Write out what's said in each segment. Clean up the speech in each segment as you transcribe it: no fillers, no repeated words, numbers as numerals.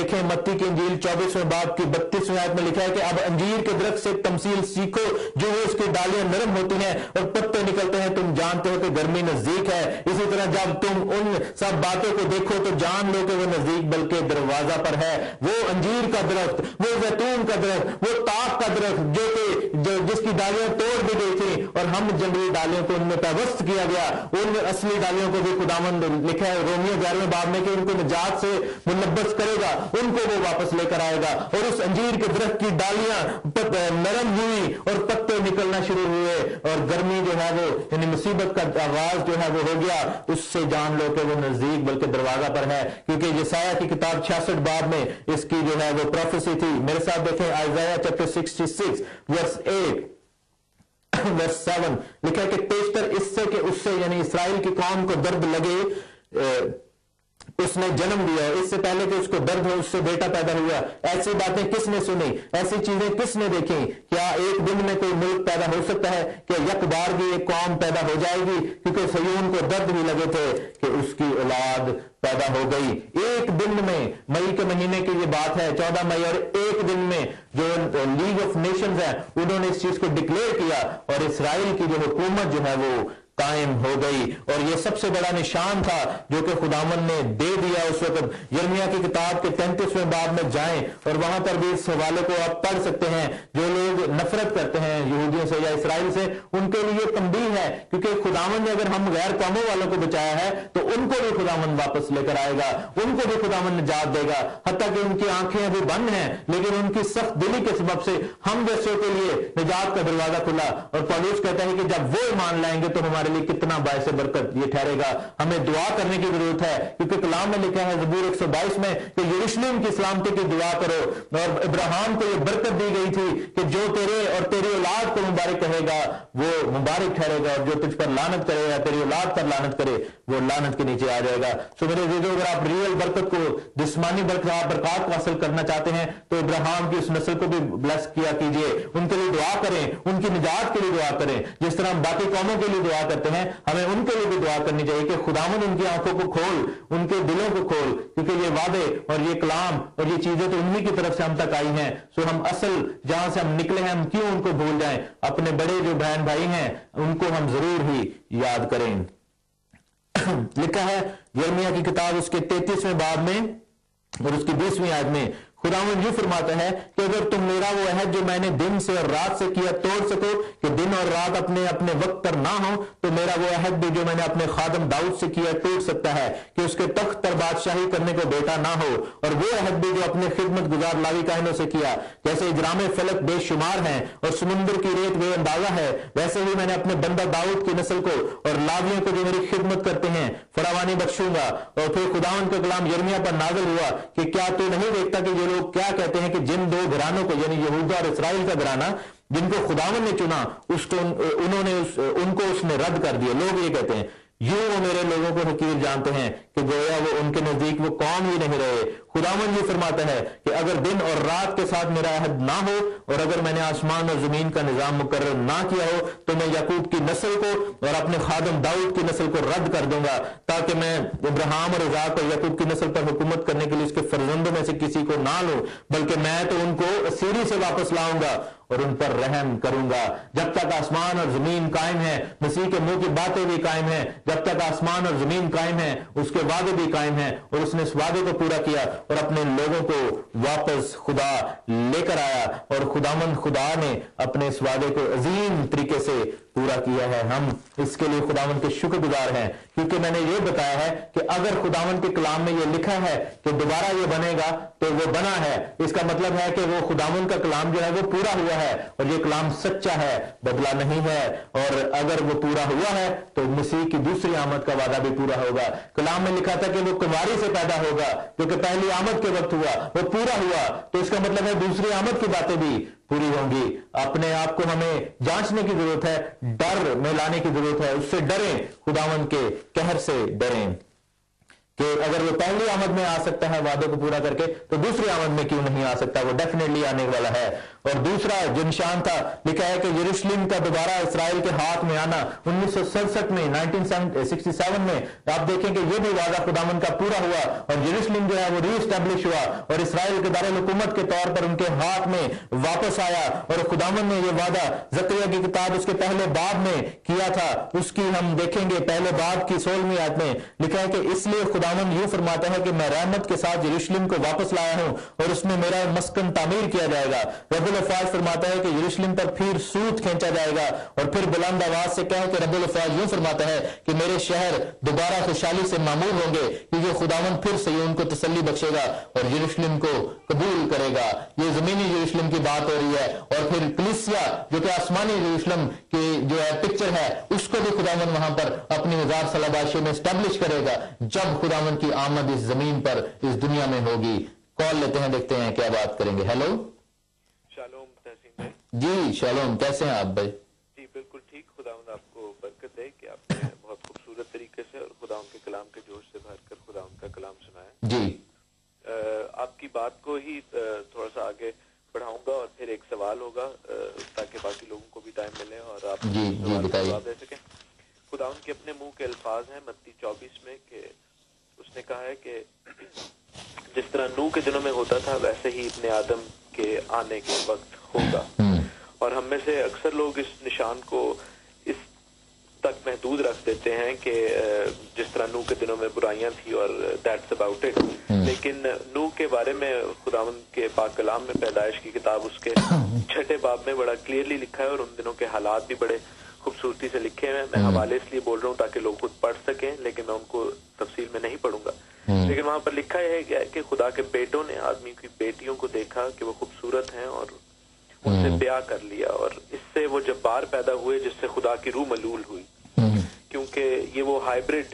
देखें मत्ती की इंजील 24वें बाब की 32वें आयत में लिखा है कि अब अंजीर के दरख्त से तमसील सीखो, जो है उसकी डालियां नरम होती हैं और पत्ते निकलते हैं, तुम जानते हो कि गर्मी नजदीक है। इसी तरह जब तुम उन सब बातों को देखो तो जान लो कि वो नजदीक बल्कि दरवाजा पर है। वो अंजीर का दरख्त, वो जैतून का दरख्त, वो ताक का दरख्त जो जिसकी डालियां तोड़ दी गई थी और हम जंगली डालियों को उनमें पैवस्त किया गया, उन असली डालियों को भी खुदावंद लिखा है रोमियो 11वें बाब में कि उनको निजात से मुलब्बस करेगा, उनको वो वापस लेकर आएगा। और उस अंजीर के दरख्त की डालियां नरम हुई और पत्ते निकलना शुरू हुए और गर्मी जो है वो यानी मुसीबत का आगाज जो है वो हो गया। उससे जान लो कि वो नजदीक बल्कि दरवाजा पर है, क्योंकि यशायाह की किताब 66 बाब में इसकी जो है वो प्रोफेसी थी। मेरे साथ देखें आइज़ाया चैप्टर 66 वर्स 8 वर्स 7 लिखा है कि तेजतर इससे कि उससे यानी इसराइल की कौम को दर्द लगे उसने जन्म दिया, इससे पहले कि उसको दर्द हो उससे बेटा पैदा हुआ। ऐसी बातें किसने सुनी, ऐसी चीजें किसने देखी? क्या एक दिन में कोई मुल्क पैदा हो सकता है? क्या यकबार की एक कौम पैदा हो जाएगी? क्योंकि सयून को दर्द भी लगे थे कि उसकी औलाद पैदा हो गई। एक दिन में, मई के महीने की ये बात है 14 मई, और एक दिन में जो लीग ऑफ नेशंस है उन्होंने इस चीज को डिक्लेयर किया और इसराइल की जो हुकूमत जो है वो कायम हो गई। और ये सबसे बड़ा निशान था जो कि खुदावन ने दे दिया उस वक्त। यिर्मयाह की किताब के 33वें बाब में जाएं और वहां पर भी इस हवाले को आप पढ़ सकते हैं। जो लोग नफरत करते हैं यहूदियों से या इसराइल से, उनके लिए तंबीह है, क्योंकि खुदावन ने अगर हम गैर कौमों वालों को बचाया है तो उनको भी खुदावन वापस लेकर आएगा, उनको भी खुदावन निजात देगा। हत्ता कि उनकी आंखें अभी बंद हैं लेकिन उनकी सख्त दिली के सबब से हम जैसों के लिए निजात का दरवाजा खुला। और पौलुस कहता है कि जब वो ईमान लाएंगे तो हमारे लिए कितना बायस बरकत ये ठहरेगा। हमें दुआ करने की जरूरत है, क्योंकि कलाम में लिखा है ज़बूर 122 में कि यरूशलेम की सलामती की दुआ करो। और इब्राहिम को ये बरकत दी गई थी कि जो तेरे और तेरी औलाद को मुबारक कहेगा वो मुबारक ठहरेगा, और जो तुझ पर लानत करेगा, तेरी औलाद पर लानत करे, वो लानत के नीचे आ जाएगा। सो मेरे अजीजों, अगर आप रियल बरकत को, जिस्मानी बरकत को हासिल करना चाहते हैं तो इब्राहिम की उस नस्ल को भी ब्लेस किया कीजिए, उनके लिए दुआ करें, उनकी निजात के लिए दुआ करें। जिस तरह हम बाकी कौमों के लिए दुआ करते हैं, हमें उनके लिए भी दुआ करनी चाहिए कि खुदावन उनकी आंखों को खोल, उनके दिलों को खोल, क्योंकि ये वादे और ये कलाम और ये चीजें तो उन्हीं की तरफ से हम तक आई हैं। सो हम असल जहां से हम निकले हैं हम क्यों उनको भूल जाएं? अपने बड़े जो बहन भाई हैं उनको हम जरूर ही याद करें। लिखा है यिर्मयाह की किताब उसके 33वें बाब में और उसकी 20वीं आयत में खुदावंद यूं फरमाता है कि अगर तुम मेरा वो अहद जो मैंने दिन से और रात से किया तोड़ सको कि दिन और रात अपने अपने वक्त पर ना हो, तो मेरा वो अहद भी जो मैंने अपने खादम दाऊद से किया टूट सकता है कि उसके तख्त पर बादशाही करने को बेटा ना हो। और वो अहद भी जो अपने खिदमत गुजार लावी कायनों से किया, जैसे इजराम फलक बेशुमार हैं और समुद्र की रेत बेअंदाजा है, वैसे ही मैंने अपने बंदा दाऊद की नस्ल को और लावियों को जो मेरी खिदमत करते हैं फरावानी बख्शूंगा। और फिर खुदावंद का कलाम यिर्मयाह पर नाज़िल हुआ कि क्या तू नहीं देखता कि ये लोग क्या कहते हैं कि जिन दो घरानों को यानी यहूदा और इस्राएल का घराना जिनको खुदावन ने चुना उसको उनको उसने रद्द कर दिया। लोग ये कहते हैं यूं वो मेरे लोगों को हकीर जानते हैं कि गोया वो उनके नजदीक वो कौम ही नहीं रहे। खुदावन ये फरमाता है कि अगर दिन और रात के साथ मेरा अहद ना हो और अगर मैंने आसमान और जमीन का निजाम मुकर्रर ना किया हो तो मैं याकूब की नस्ल को और अपने खादम दाऊद की नस्ल को रद्द कर दूंगा, ताकि मैं इब्राहिम और इज़हाक और याकूब की नस्ल पर हुकूमत करने के लिए उसके फर्जंदों में से किसी को ना लूं, बल्कि मैं तो उनको असीरी से वापस लाऊंगा और उन पर रहम करूंगा। जब तक आसमान और जमीन कायम है, मसीह के मुंह की बातें भी कायम है। जब तक आसमान और जमीन कायम है उसके वादे भी कायम है, और उसने इस वादे को पूरा किया और अपने लोगों को वापस खुदा लेकर आया। और खुदामंद खुदा ने अपने इस वादे को अजीम तरीके से पूरा किया है। हम इसके लिए खुदावन के शुक्रगुजार हैं, क्योंकि मैंने ये बताया है कि अगर खुदावन के कलाम में ये लिखा है कि दोबारा ये बनेगा तो वो बना है। इसका मतलब है कि वो खुदावन का कलाम जो है वो पूरा हुआ है और ये कलाम सच्चा है, बदला नहीं है। और अगर वो पूरा हुआ है तो मसीह की दूसरी आमद का वादा भी पूरा होगा। कलाम में लिखा था कि वो कुंवारी से पैदा होगा, जो कि पहली आमद के वक्त हुआ, वो पूरा हुआ, तो इसका मतलब है दूसरी आमद की बातें भी पूरी होंगी। अपने आप को हमें जांचने की जरूरत है, डर में लाने की जरूरत है, उससे डरें, खुदावन के कहर से डरें कि अगर वो पहली आमद में आ सकता है वादे को पूरा करके तो दूसरी आमद में क्यों नहीं आ सकता? वो डेफिनेटली आने वाला है। और दूसरा जो निशान था, लिखा है कि यरूशलेम का दोबारा इसराइल के हाथ में आना 1967 में 1967 में आप देखें कि ये भी वादा खुदावन का पूरा हुआ और यरूशलेम जो है वो रीएस्टैब्लिश हुआ और इसराइल के दारुल हुकूमत के तौर पर उनके हाथ में वापस आया। और खुदावन ने ये वादा जकरिया की किताब उसके पहले बाब में किया था, उसकी हम देखेंगे पहले बाब की 16वीं आयत में लिखा है कि इसलिए खुदावन यूं फरमाता है कि मैं रहमत के साथ यरूशलेम को वापस लाया हूं और उसमें मेरा मस्कन तामीर किया जाएगा। रब्बुल अफ़ाज फरमाता है कि यरूशलेम पर फिर सूत खींचा जाएगा और फिर बुलंद आवाज से कहे कि रब्बुल अफ़ाज यूं फरमाता है कि मेरे शहर दोबारा खुशहाली से मामूर होंगे, क्योंकि खुदावन फिर सिय्योन को तसल्ली बख्शेगा और यरूशलेम को कबूल करेगा। ये जमीनी यरूशलेम की बात हो रही है। और फिर कलीसिया जो कि आसमानी यरूशलेम की जो है पिक्चर है, उसको भी खुदावन वहां पर अपनी 1000 साल बादशाही में स्टैब्लिश करेगा जब खुदावन की आमद इस जमीन पर इस दुनिया में होगी। कॉल लेते हैं, देखते हैं क्या बात करेंगे। हेलो, शालोम तहसीन भाई। जी शालोम, कैसे हैं आप भाई? जी बिल्कुल ठीक। खुदावंद आपको बरकत दे कि आपने बहुत खूबसूरत तरीके से और खुदावंद के कलाम के जोश से भरकर खुदावंद का कलाम सुनाया। जी आपकी बात को ही थोड़ा सा आगे बढ़ाऊंगा और फिर एक सवाल होगा ताकि बाकी लोगों को भी टाइम मिले और आप जवाब दे सकें। खुदावंद के अपने मुंह के अल्फाज हैं मत्ती 24 में कि उसने कहा है कि जिस तरह नूह के दिनों में होता था वैसे ही इब्ने आदम के आने के वक्त होगा। और हम में से अक्सर लोग इस निशान को इस तक महदूद रख देते हैं कि जिस तरह नूह के दिनों में बुराइयां थी और दैट्स अबाउट इट। लेकिन नूह के बारे में खुदावंद के पाक कलाम में पैदाइश की किताब उसके 6 बाब में बड़ा क्लियरली लिखा है और उन दिनों के हालात भी बड़े खूबसूरती से लिखे हैं। मैं हवाले इसलिए बोल रहा हूँ ताकि लोग खुद पढ़ सकें, लेकिन मैं उनको तफसील में नहीं पढ़ूंगा। लेकिन वहां पर लिखा है कि खुदा के बेटों ने आदमी की बेटियों को देखा कि वो खूबसूरत हैं और उनसे ब्याह कर लिया और इससे वो जब्बार पैदा हुए जिससे खुदा की रूह मलूल हुई, क्योंकि ये वो हाइब्रिड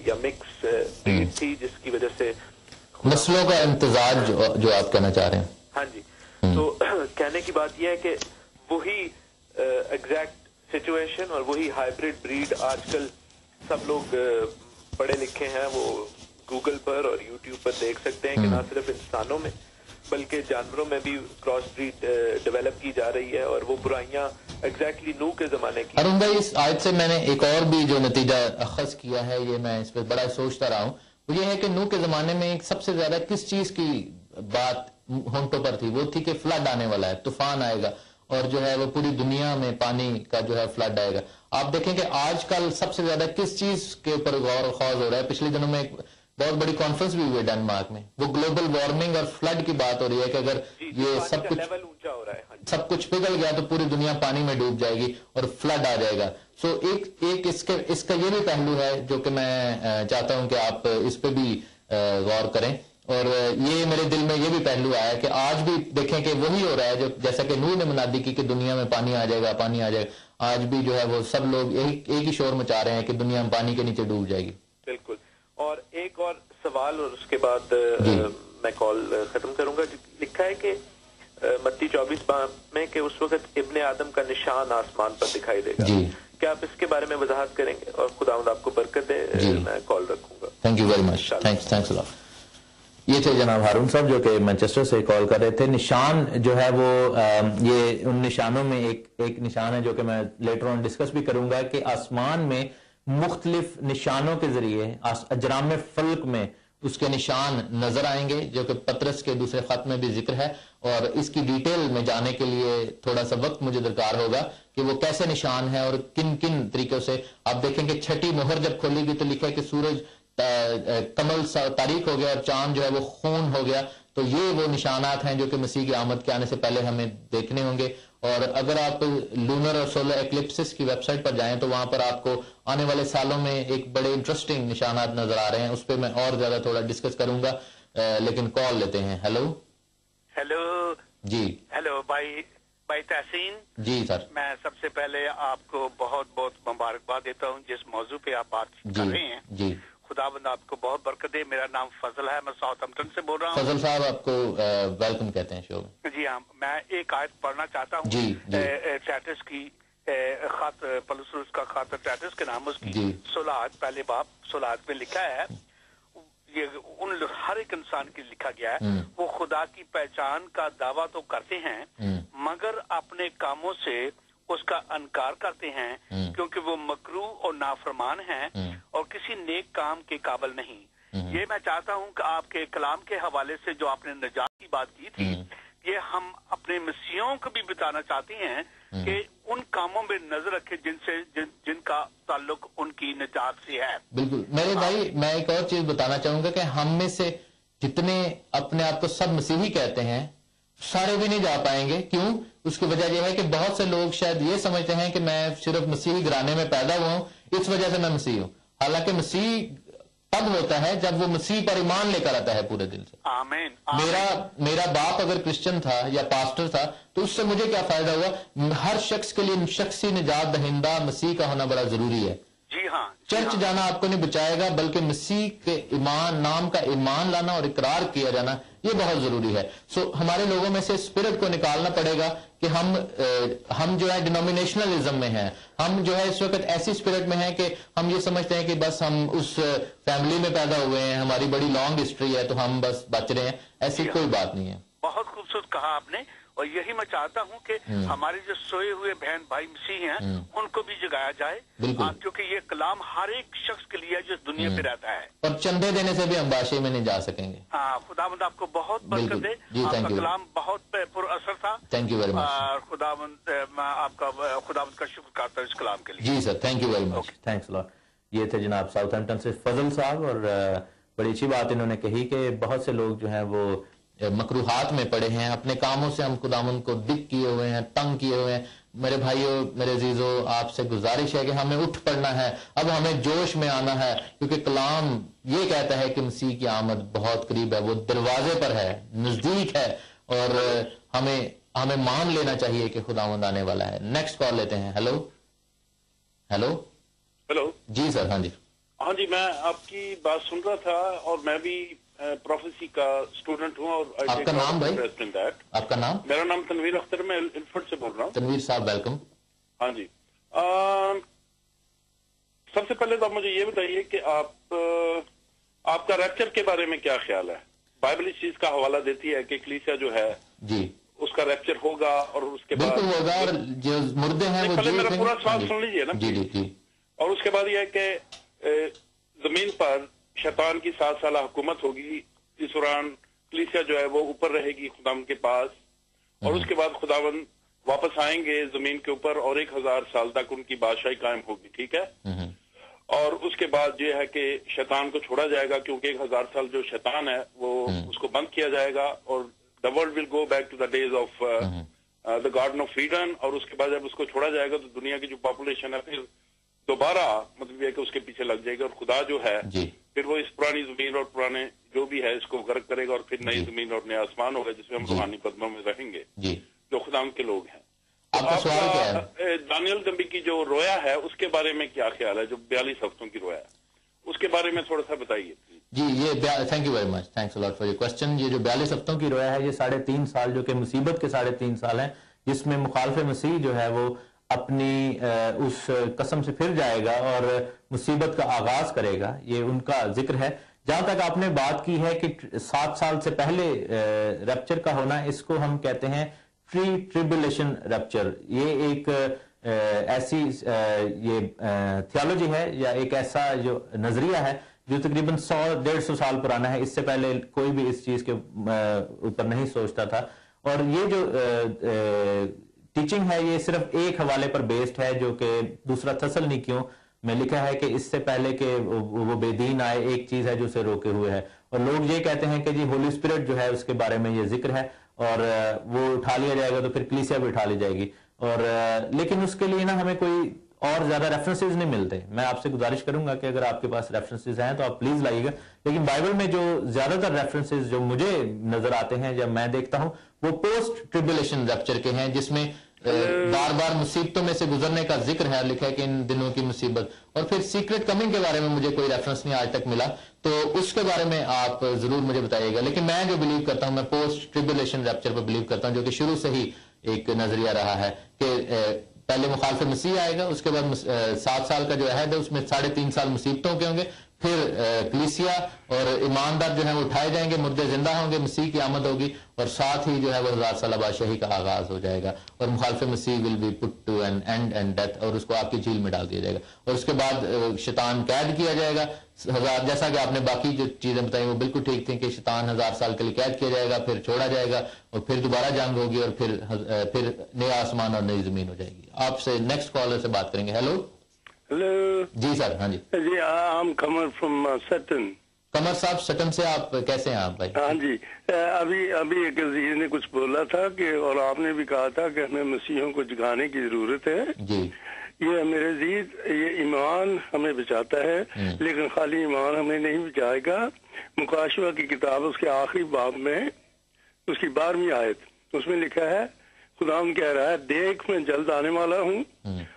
या मिक्स ब्रीड थी जिसकी वजह से नस्लों का इम्तिजाज जो आप कहना चाह रहे हैं। हाँ जी। तो कहने की बात यह है कि वही एग्जैक्ट सिचुएशन और वही हाइब्रिड ब्रीड आजकल सब लोग पढ़े लिखे हैं वो गूगल पर और यूट्यूब पर देख सकते हैं कि ना सिर्फ इंसानों में बल्कि जानवरों में भी क्रॉस ब्रीड डेवलप की जा रही है और वो बुराइयां एग्जैक्टली नूह के जमाने की। अरुण भाई, इस आयत से मैंने एक और भी जो नतीजा अखज किया है, ये मैं इस पर बड़ा सोचता रहा हूँ, वो ये है कि नूह के जमाने में एक सबसे ज्यादा किस चीज की बात होंठों पर थी, वो थी कि फ्लड आने वाला है, तूफान आएगा और जो है वो पूरी दुनिया में पानी का जो है फ्लड आएगा। आप देखें कि आजकल सबसे ज्यादा किस चीज के ऊपर गौर खौज हो रहा है। पिछले दिनों में एक बहुत बड़ी कॉन्फ्रेंस भी हुई है डेनमार्क में, वो ग्लोबल वार्मिंग और फ्लड की बात हो रही है कि अगर ये सब कुछ लेवल ऊंचा हो रहा है, सब कुछ पिघल गया तो पूरी दुनिया पानी में डूब जाएगी और फ्लड आ जाएगा। सो एक इसका ये भी पहलू है जो कि मैं चाहता हूं कि आप इस पे भी गौर करें। और ये मेरे दिल में ये भी पहलू आया कि आज भी देखें कि वही हो रहा है जो जैसा कि नूह ने मुनादी की कि दुनिया में पानी आ जाएगा, पानी आ जाएगा। आज भी जो है वो सब लोग एक ही शोर मचा रहे हैं कि दुनिया में पानी के नीचे डूब जाएगी। बिल्कुल। और एक और सवाल और उसके बाद मैं कॉल खत्म करूंगा। लिखा है कि मत्ती 24 में कि उस वक्त इब्ने आदम का निशान आसमान पर दिखाई देगा। क्या आप इसके बारे में वजाहत करेंगे? और खुदावंद आपको बरकत दे। मैं कॉल रखूंगा। Thank you very much. Thanks a lot. ये थे जनाब हारून साहब जो कि मैनचेस्टर से कॉल कर रहे थे। निशान जो है वो ये उन निशानों में एक निशान है जो कि मैं लेटर ऑन डिस्कस भी करूंगा कि आसमान में मुख्तलिफ निशानों के जरिए अजराम फल्क में उसके निशान नजर आएंगे जो कि पतरस के दूसरे खत में भी जिक्र है। और इसकी डिटेल में जाने के लिए थोड़ा सा वक्त मुझे दरकार होगा कि वो कैसे निशान है और किन किन तरीकों से। आप देखेंगे छठी मोहर जब खोलेगी तो लिखा है कि सूरज कमल सा तारीख हो गया और चांद जो है वो खून हो गया। तो ये वो निशानात हैं जो कि मसीह की आमद के आने से पहले हमें देखने होंगे। और अगर आप लूनर और सोलर एक्लिप्सिस की वेबसाइट पर जाएं तो वहां पर आपको आने वाले सालों में एक बड़े इंटरेस्टिंग निशानात नजर आ रहे हैं। उस पर मैं और ज्यादा थोड़ा डिस्कस करूंगा, लेकिन कॉल लेते हैं। हेलो जी। हेलो भाई तहसीन जी सर। मैं सबसे पहले आपको बहुत बहुत मुबारकबाद देता हूं जिस मौजू पे आप बात कर रहे हैं। जी, खुदावंद आपको बहुत बरकत दे। मेरा नाम फजल है, मैं साउथहैम्पटन से बोल रहा हूँ। फजल साहब आपको वेलकम कहते हैं शो में। जी हाँ, मैं एक आयत पढ़ना चाहता हूँ। टाइटस की खत पलुस का खत टाइटस के नाम उसकी 16 पहले बाब 16 में लिखा है, ये उन हर एक इंसान के लिखा गया है, वो खुदा की पहचान का दावा तो करते हैं मगर अपने कामों से उसका इनकार करते हैं क्योंकि वो मकरूह और नाफरमान हैं और किसी नेक काम के काबिल नहीं। ये मैं चाहता हूँ कि आपके कलाम के हवाले से जो आपने निजात की बात की थी, ये हम अपने मसीहों को भी बताना चाहते हैं कि उन कामों में नजर रखें जिनका ताल्लुक उनकी निजात से है। बिल्कुल मेरे भाई, मैं एक और चीज बताना चाहूंगा कि हम में से जितने अपने आप को सब मसीही कहते हैं सारे भी नहीं जा पाएंगे। क्यों? उसकी वजह यह है कि बहुत से लोग शायद ये समझते हैं कि मैं सिर्फ मसीही घराने में पैदा हुआ हूं, इस वजह से मैं मसीह हूं। हालांकि मसीह तब होता है जब वो मसीह पर ईमान लेकर आता है पूरे दिल से। आमीन। मेरा बाप अगर क्रिश्चियन था या पास्टर था तो उससे मुझे क्या फायदा हुआ? हर शख्स के लिए शख्सी निजात दहिंदा मसीह का होना बड़ा जरूरी है। जी हाँ। चर्च जाना आपको नहीं बचाएगा, बल्कि मसीह के ईमान, नाम का ईमान लाना और इकरार किया जाना ये बहुत जरूरी है। सो हमारे लोगों में से स्पिरिट को निकालना पड़ेगा कि हम जो है डिनोमिनेशनलिज्म में हैं। हम जो है इस वक्त ऐसी स्पिरिट में हैं कि हम ये समझते हैं कि बस हम उस फैमिली में पैदा हुए हैं, हमारी बड़ी लॉन्ग हिस्ट्री है तो हम बस बच रहे हैं। ऐसी कोई बात नहीं है। बहुत खूबसूरत कहा आपने, और यही मैं चाहता हूं कि हमारे जो सोए हुए बहन भाई मसीह हैं उनको भी जगाया जाए, क्योंकि ये कलाम हर एक शख्स के लिए जो दुनिया पे रहता है। और चंदे देने से भी हम बादशाही में नहीं जा सकेंगे। हाँ, खुदावंद आपको बहुत बरकत दे। आपका कलाम बहुत पुर असर था। Thank you very much. खुदावंद का शुक्र करता हूं इस कलाम के लिए। जी sir, thank you very much. Thanks lot. ये थे जनाब साउथहैम्पटन से फजल साहब, और बड़ी अच्छी बात इन्होंने कही कि बहुत से लोग जो हैं वो मकरूहात में पड़े हैं, अपने कामों से हम खुदावंद को दिक किए हुए हैं, तंग किए हुए हैं। मेरे भाइयों, मेरे अजीजों, आपसे गुजारिश है कि हमें उठ पड़ना है, अब हमें जोश में आना है, क्योंकि कलाम ये कहता है कि मसीह की आमद बहुत करीब है, वो दरवाजे पर है, नजदीक है, और हमें मान लेना चाहिए कि खुदावंद आने वाला है। नेक्स्ट कॉल लेते हैं। Hello hello hello. जी सर। हाँ जी, हाँ जी, मैं आपकी बात सुन रहा था और मैं भी प्रोफेसी का स्टूडेंट हूँ। और आपका नाम भाई? आपका नाम? मेरा नाम तनवीर अख्तर, मैं इल्फर्ड से बोल रहा हूँ। तनवीर साहब वेलकम। हाँ जी, सबसे पहले तो आप मुझे ये बताइए कि आपका रैप्चर के बारे में क्या ख्याल है? बाइबल इस चीज का हवाला देती है कि कलीसिया जो है जी उसका रैप्चर होगा और उसके बाद बिल्कुल होगा, और जो मुर्दे हैं वो पहले मेरा पूरा सवाल सुन लीजिए ना। जी जी जी। और उसके बाद यह है कि जमीन पर शैतान की 7 साल हुकूमत होगी। इस दौरान कलीसिया जो है वो ऊपर रहेगी खुदावंद के पास, और उसके बाद खुदावंद वापस आएंगे जमीन के ऊपर और 1000 साल तक उनकी बादशाही कायम होगी। ठीक है। और उसके बाद ये है कि शैतान को छोड़ा जाएगा, क्योंकि 1000 साल जो शैतान है वो उसको बंद किया जाएगा, और the world will go back to the days of the garden of Eden. और उसके बाद जब उसको छोड़ा जाएगा तो दुनिया की जो पॉपुलेशन है फिर दोबारा मतलब ये कि उसके पीछे लग जाएगा, और खुदा जो है फिर वो इस पुरानी जमीन और पुराने जो भी है इसको गर्क करेगा, और फिर नई जमीन और नया आसमान होगा जिसमें हम रूहानी कदमों में रहेंगे जो खुदा के लोग हैं। आपका सवाल क्या है? दानियल नबी की जो रोया है उसके बारे में क्या ख्याल है, जो 42 हफ्तों की रोया है उसके बारे में थोड़ा सा बताइए जी। ये thank you very much, thanks a lot for your question. ये जो 42 हफ्तों की रोया है, ये 3.5 साल जो कि मुसीबत के 3.5 साल हैं, जिसमें मुखालिफ मसीह जो है वो अपनी उस कसम से फिर जाएगा और मुसीबत का आगाज करेगा, ये उनका जिक्र है। जहां तक आपने बात की है कि 7 साल से पहले रैप्चर का होना, इसको हम कहते हैं प्री ट्रिबुलेशन रैप्चर। ये एक ऐसी ये थियोलॉजी है या एक ऐसा जो नजरिया है जो तकरीबन 100-150 साल पुराना है। इससे पहले कोई भी इस चीज के ऊपर नहीं सोचता था, और ये जो टीचिंग है ये सिर्फ एक हवाले पर बेस्ड है जो कि दूसरा थस्सलुनीकियों में लिखा है कि इससे पहले कि वो बेदीन आए, एक चीज है जो उसे रोके हुए है। और लोग ये कहते हैं कि जी होली स्पिरिट जो है उसके बारे में ये जिक्र है, और वो उठा लिया जाएगा तो फिर कलीसिया भी उठा ली जाएगी। और लेकिन उसके लिए ना हमें कोई और ज्यादा रेफरेंसेस नहीं मिलते। मैं आपसे गुजारिश करूंगा कि अगर आपके पास रेफरेंसेस हैं तो आप प्लीज लाइएगा। लेकिन बाइबल में जो ज्यादातर रेफरेंसेस जो मुझे नजर आते हैं जब मैं देखता हूं वो पोस्ट ट्रिबुलेशन रैप्चर के हैं, जिसमें बार बार मुसीबतों में से गुजरने का जिक्र है, लिखा है कि इन दिनों की मुसीबत। और फिर सीक्रेट कमिंग के बारे में मुझे कोई रेफरेंस नहीं आज तक मिला, तो उसके बारे में आप जरूर मुझे बताइएगा। लेकिन मैं जो बिलीव करता हूं, मैं पोस्ट ट्रिबुलेशन रैप्चर पर बिलीव करता हूं, जो कि शुरू से ही एक नजरिया रहा है कि पहले मुखालिफ मसीह आएगा, उसके बाद 7 साल का जो अहद है उसमें 3.5 साल मुसीबतों के होंगे, پھر کلیسیا اور ایماندار جو ہیں وہ اٹھائے جائیں گے, مردے زندہ ہوں گے, مسیح کی آمد ہوگی, اور ساتھ ہی جو ہے وہ 1000 سالہ بادشاہی کا آغاز ہو جائے گا, اور مخالف مسیح will be put to an end and death, اور اس کو آپ کی جھیل میں ڈال دیا جائے گا, اور اس کے بعد شیطان قید کیا جائے گا 1000. جیسا کہ آپ نے باقی جو چیزیں بتائیں وہ بالکل ٹھیک تھیں کہ شیطان 1000 سال کے لیے قید کیا جائے گا, پھر چھوڑا جائے گا, اور پھر دوبارہ جنگ ہوگی, اور پھر نیا آسمان اور نئی زمین ہو جائے گی. آپ سے نیکسٹ کالر سے بات کریں گے. ہیلو جی سر. ہاں جی جی, I'm Qamar from Sutton. Qamar صاحب سٹن سے, آپ کیسے ہیں آپ بھائی؟ ہاں جی, ابھی ایک عزیز نے کچھ بولا تھا کہ, اور آپ نے بھی کہا تھا کہ ہمیں مسیحوں کو جگانے کی ضرورت ہے. جی یہ میرے عزیز, یہ ایمان ہمیں بچاتا ہے, لیکن خالی ایمان ہمیں نہیں بچائے گا. مکاشفہ کی کتاب اس کے آخری باب میں اس کی 12ویں آیت, اس میں لکھا ہے, خدا کہہ رہا ہے, دیکھ میں جلد آنے والا ہوں,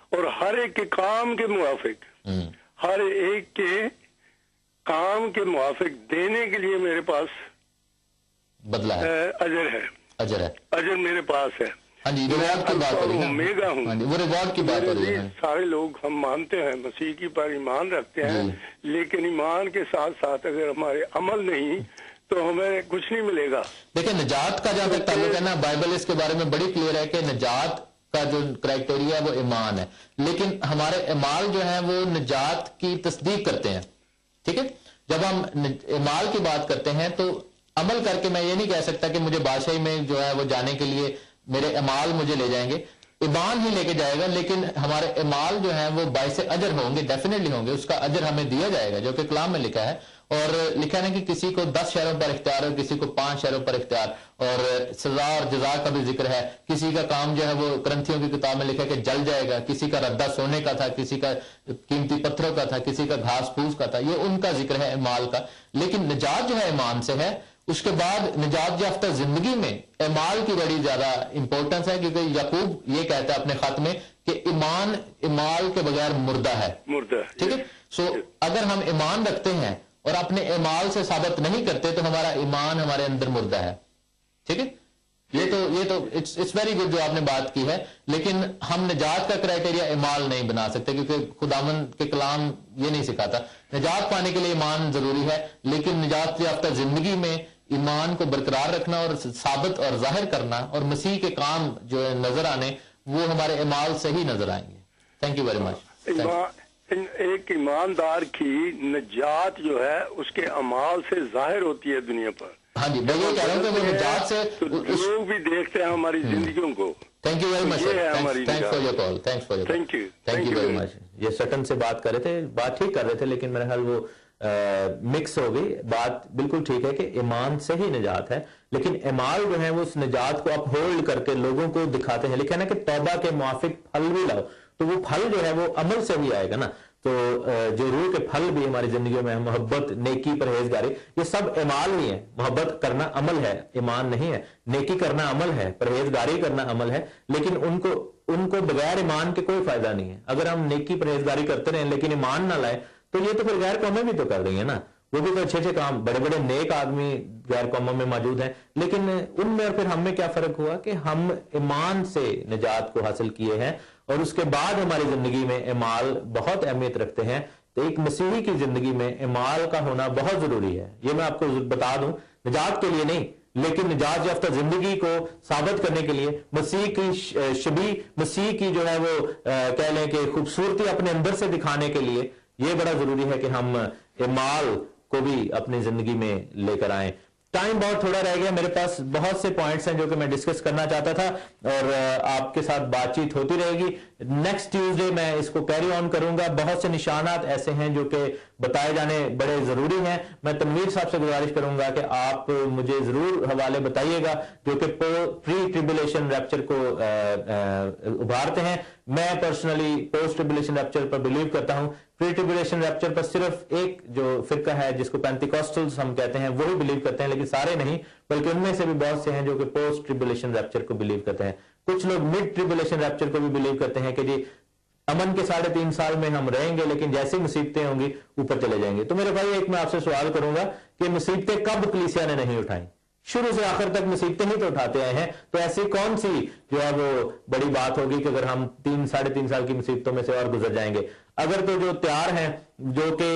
اور ہر ایک کے کام کے موافق, ہر ایک کے کام کے موافق دینے کے لیے میرے پاس بدلہ ہے, اجر ہے, اجر میرے پاس ہے. ہاں جی, ریوارڈ کی بات ہو رہی ہے. اومیگا ہوں, وہ ریوارڈ کی بات ہو رہی ہے. سارے لوگ ہم مانتے ہیں, مسیح کی پر ایمان رکھتے ہیں, لیکن ایمان کے ساتھ ساتھ اگر ہمارے عمل نہیں تو ہمیں کچھ نہیں ملے گا. دیکھیں, نجات کا جہاں تک تعلق ہے نا, بائبل اس کے بارے میں بڑی کلیئر ہے کہ نجات کا جو کرائٹیریا ہے وہ ایمان ہے, لیکن ہمارے اعمال جو ہیں وہ نجات کی تصدیق کرتے ہیں. ٹھیک ہے, جب ہم اعمال کی بات کرتے ہیں تو عمل کر کے میں یہ نہیں کہہ سکتا کہ مجھے بادشاہی میں جو ہے وہ جانے کے لیے میرے اعمال مجھے لے جائیں گے. ایمان ہی لے کے جائے گا, لیکن ہمارے اعمال جو ہیں وہ باعث اجر ہوں گے, ڈیفینیٹلی ہوں گے, اس کا اجر ہمیں دیا جائے گا, جو کہ کلام میں لکھا ہے. اور لکھا ہے کہ کسی کو 10 شہروں پر اختیار ہے, کسی کو 5 شہروں پر اختیار, اور سزا اور جزا کا بھی ذکر ہے. کسی کا کام جو ہے وہ کرنتھیوں کی کتاب میں لکھا ہے کہ جل جائے گا, کسی کا ردہ سونے کا تھا, کسی کا قیمتی پتھروں کا تھا, کسی کا گھاس پھوس کا تھا. یہ ان کا ذکر ہے اعمال کا. لیکن نجات جو ہے ایمان سے ہے. اس کے بعد نجات یافتہ زندگی میں اعمال کی بڑی زیادہ امپورٹنس ہے, کیونکہ یعقوب یہ کہتا ہے اپنے خط میں کہ ایمان اعمال کے بغیر مردہ ہے. ٹھیک ہے, سو اگر ہم ایمان رکھتے ہیں اور اپنے اعمال سے ثابت نہیں کرتے تو ہمارا ایمان ہمارے اندر مردہ ہے. ٹھیک ہے, یہ تو اٹس ویری گڈ جو آپ نے بات کی ہے, لیکن ہم نجات کا کرائٹیریا اعمال نہیں بنا سکتے, کیونکہ خداوند کے کلام یہ نہیں سکھاتا. نجات پانے کے لیے ایمان ضروری ہے, لیکن نجات یافتہ زندگی میں ایمان کو برقرار رکھنا اور ثابت اور ظاہر کرنا, اور مسیح کے کام جو نظر آنے وہ ہمارے اعمال سے ہی نظر آئیں گے. Thank you very much. ایک ایماندار کی نجات جو ہے اس کے اعمال سے ظاہر ہوتی ہے دنیا پر. ہاں جی, میں یہ کہہ رہا ہوں کہ وہ نجات سے لوگ بھی دیکھتے ہیں ہماری زندگیوں کو. Thank you very much, thanks for your call, thanks for your call, thank you very much. یہ سٹن سے بات کر رہے تھے, بات ٹھیک کر رہے تھے, لیکن میرے خیال وہ مکس ہو گئی. بات بالکل ٹھیک ہے کہ ایمان سے ہی نجات ہے, لیکن اعمال جو ہیں وہ اس نجات کو اپ ہولڈ کر کے لوگوں کو دکھاتے ہیں. لکھا ہے نا کہ توبہ کے موافق پھل بھی لاؤ, تو وہ پھل جو ہے وہ عمل سے ہی آئے گا نا. تو جو روح کے پھل بھی ہماری زندگیوں میں, محبت, نیکی, پرہیزگاری, یہ سب اعمال ہی ہیں. محبت کرنا عمل ہے, ایمان نہیں ہے. نیکی کرنا عمل ہے, پرہیزگاری کرنا عمل ہے, لیکن ان کو بغیر ایمان کے کوئی فائدہ نہیں ہے. اگر ہم نیکی پرہیزگاری کرتے رہیں لیکن ایمان نہ لائیں تو یہ تو پھر غیر قومیں بھی تو کر رہی ہیں نا. وہ بھی تو اچھے کام, بڑے بڑے نیک آدمی غیر قوموں میں موجود ہیں, لیکن ان میں اور پھر ہم میں کیا فرق ہوا کہ ہم ایمان سے نجات کو حاصل کیے ہیں, اور اس کے بعد ہماری زندگی میں اعمال بہت اہمیت رکھتے ہیں. تو ایک مسیحی کی زندگی میں اعمال کا ہونا بہت ضروری ہے. یہ میں آپ کو بتا دوں, نجات کے لیے نہیں, لیکن نجات یافتہ زندگی کو ثابت کرنے کے لیے, مسیح کی شبیہ, مسیح کی جو ہے وہ کہہ لیں کہ خوبصورتی اپنے اندر سے دکھانے کے لیے یہ بڑا ضروری ہے کہ ہم اعمال کو بھی اپنی زندگی میں لے کر آئیں. ٹائم بہت تھوڑا رہ گیا, میرے پاس بہت سے پوائنٹس ہیں جو کہ میں ڈسکس کرنا چاہتا تھا, اور آپ کے ساتھ بات چیت ہوتی رہے گی. نیکسٹ ٹیوزڈے میں اس کو کیری آن کروں گا. بہت سے نشانات ایسے ہیں جو کہ بتائے جانے بڑے ضروری ہیں. میں تنویر صاحب سے گزارش کروں گا کہ آپ مجھے ضرور حوالے بتائیے گا جو کہ پری ٹریبولیشن ریپچر کو ابھارتے ہیں. میں پرسنلی پوسٹ ٹریبولیشن ریپچر پر بلیو کرتا ہوں. پری ٹریبولیشن ریپچر پر صرف ایک جو فرقہ ہے جس کو پینتیکوسٹلز ہم کہتے ہیں وہی بلیو کرتے ہیں, لیکن سارے نہیں, بلکہ ان میں سے بھی بہت سے ہیں جو کہ پوسٹ ٹریبولیشن ریپچر کو بلیو کرتے ہیں. کچھ لوگ مڈ ٹریبولیشن ریپچر کو بھی بلیو کرتے ہیں کہ جی امن کے 3.5 سال میں ہم رہیں گے, لیکن جیسے مصیبتیں ہوں گی اوپر چلے جائیں گے. تو میرے بھائی ایک میں آپ سے سوال کروں گا کہ مصیبتیں کب کلیسیا نے نہیں اٹھائیں؟ شروع سے آخر تک مصیبتیں ہی تو اٹھاتے آئے ہیں. تو ایسی کون سی جو ہے وہ بڑی بات ہوگی کہ اگر ہم 3-3.5 سال کی مصیبتوں میں سے اور گزر جائیں گے؟ اگر تو جو تیار ہیں جو کہ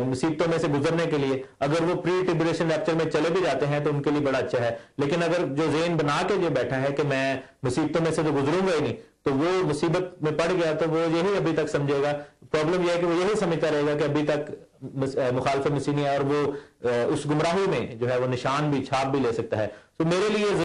مصیبتوں میں سے گزرنے کے لیے، اگر وہ پری ٹربیولیشن ریپچر میں چلے بھی جاتے ہیں تو ان کے لیے بڑا اچھا ہے. لیکن اگر جو ذہن بنا کے جو بیٹھا ہے کہ میں مصیبتوں میں سے تو گزروں گا ہی نہیں، تو وہ مصیبت میں پڑ گیا تو وہ یہی ابھی تک سمجھے گا. پرابلم یہ ہے کہ وہ یہی سمجھتا رہے گا کہ ابھی تک مخالفت مسیح نہیں ہے، اور وہ اس گمراہی میں جو ہے وہ نشان بھی چھاپ بھی لے سکتا ہے. تو میرے لیے